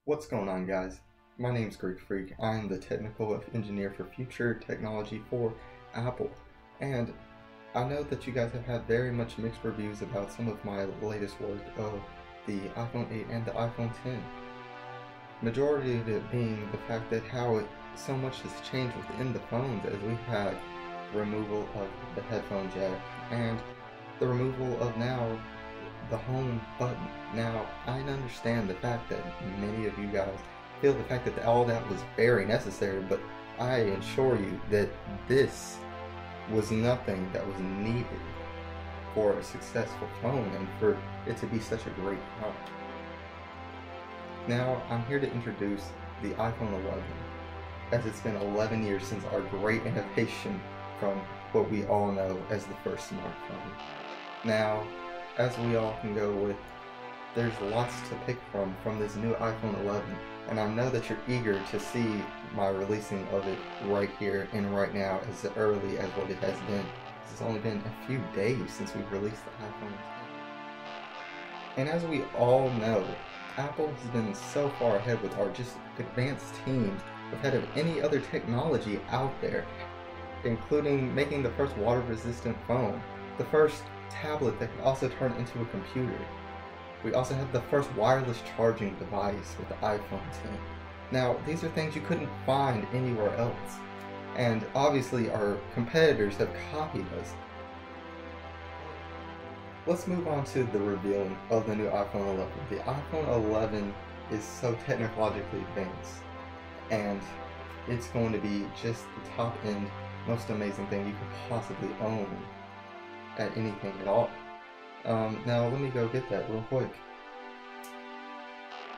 What's going on, guys? My name's Greek Freak. I'm the technical engineer for future technology for Apple, and I know that you guys have had very much mixed reviews about some of my latest work of the iPhone 8 and the iPhone 10. Majority of it being the fact that how so much has changed within the phones, as we've had removal of the headphone jack and the removal of now the home button. Now, I understand the fact that many of you guys feel the fact that all that was very necessary, but I assure you that this was nothing that was needed for a successful phone and for it to be such a great phone. Now, I'm here to introduce the iPhone 11, as it's been 11 years since our great innovation from what we all know as the first smartphone. Now, as we all can go with, there's lots to pick from this new iPhone 11, and I know that you're eager to see my releasing of it right here and right now, as early as what it has been. It's only been a few days since we released the iPhone 10. And as we all know, Apple has been so far ahead with our just advanced teams, ahead of any other technology out there, including making the first water-resistant phone, the first tablet that can also turn into a computer. We also have the first wireless charging device with the iPhone 10. Now, these are things you couldn't find anywhere else, and obviously our competitors have copied us. Let's move on to the revealing of the new iPhone 11. The iPhone 11 is so technologically advanced, and it's going to be just the top-end, most amazing thing you could possibly own at anything at all. Now let me go get that real quick.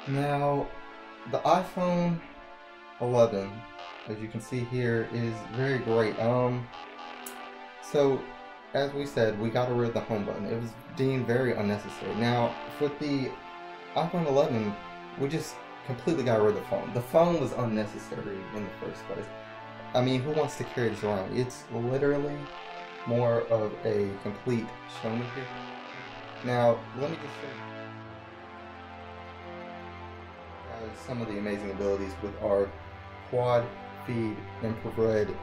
Now, the iPhone 11, as you can see here, is very great. So as we said, we got rid of the home button. It was deemed very unnecessary. Now, with the iPhone 11, we just completely got rid of the phone. The phone was unnecessary in the first place. I mean, who wants to carry this around? It's literally more of a complete showman here. Now, let me just show you some of the amazing abilities with our quad feed infrared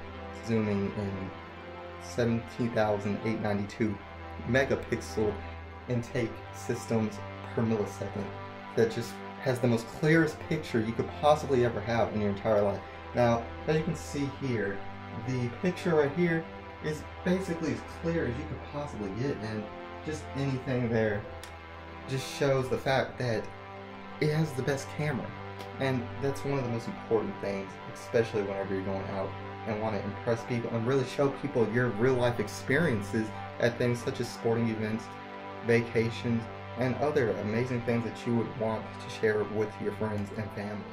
zooming in 17,892 megapixel intake systems per millisecond that just has the most clearest picture you could possibly ever have in your entire life. Now, as you can see here, the picture right here is basically as clear as you could possibly get, and just anything there just shows the fact that it has the best camera. And that's one of the most important things, especially whenever you're going out and want to impress people and really show people your real life experiences at things such as sporting events, vacations, and other amazing things that you would want to share with your friends and family.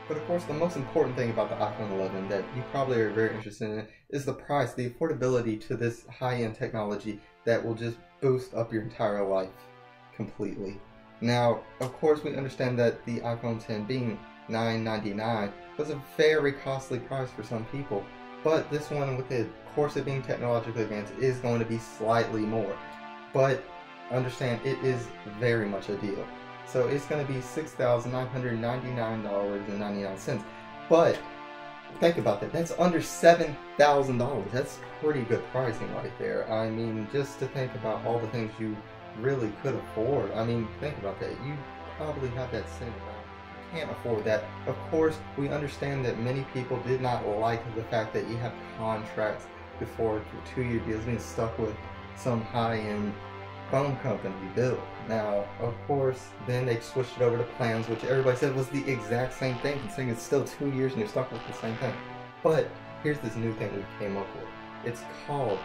But of course, the most important thing about the iPhone 11 that you probably are very interested in is the price, the affordability to this high-end technology that will just boost up your entire life completely. Now, of course, we understand that the iPhone 10 being $999 was a very costly price for some people, but this one, with the course of being technologically advanced, is going to be slightly more. But understand, it is very much a deal. So it's going to be $6,999.99. But think about that. That's under $7,000. That's pretty good pricing right there. I mean, just to think about all the things you really could afford. I mean, think about that. You probably have that sitting around. You can't afford that. Of course, we understand that many people did not like the fact that you have contracts before for 2-year deals, being stuck with some high-end phone company built. Now, of course, then they switched it over to plans, which everybody said was the exact same thing, considering it's still 2 years and you're stuck with the same thing. But here's this new thing we came up with. It's called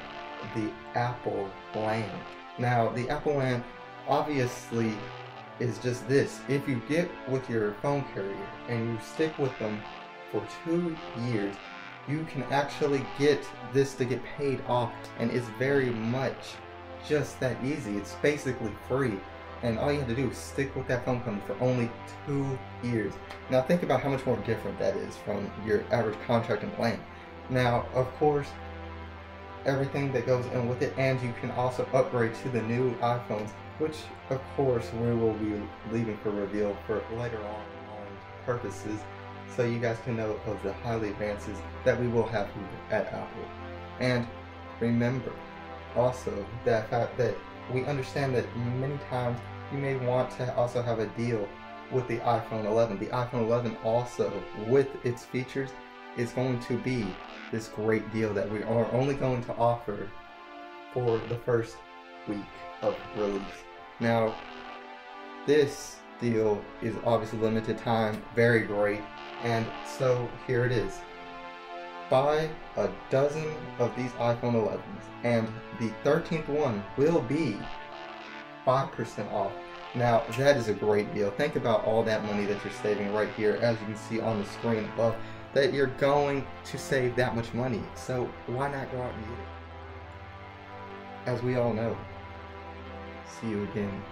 the Apple plan. Now, the Apple plan obviously is just this. If you get with your phone carrier and you stick with them for 2 years, you can actually get this to get paid off, and it's very much just that easy. It's basically free, and all you have to do is stick with that phone company for only 2 years. Now think about how much more different that is from your average contract and plan. Now, of course, everything that goes in with it, and you can also upgrade to the new iPhones, which of course we will be leaving for reveal for later on purposes, so you guys can know of the highly advances that we will have here at Apple. And remember also that fact that we understand that many times you may want to also have a deal with the iPhone 11. The iPhone 11 also, with its features, is going to be this great deal that we are only going to offer for the first week of release. Now, this deal is obviously limited time, very great, and so here it is. Buy a dozen of these iPhone 11s, and the 13th one will be 5% off. Now, that is a great deal. Think about all that money that you're saving right here, as you can see on the screen above, that you're going to save that much money. So why not go out and get it? As we all know, see you again,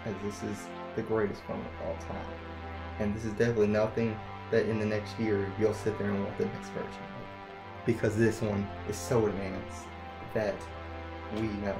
as this is the greatest phone of all time. And this is definitely nothing that in the next year you'll sit there and want the next version of, because this one is so advanced that we know.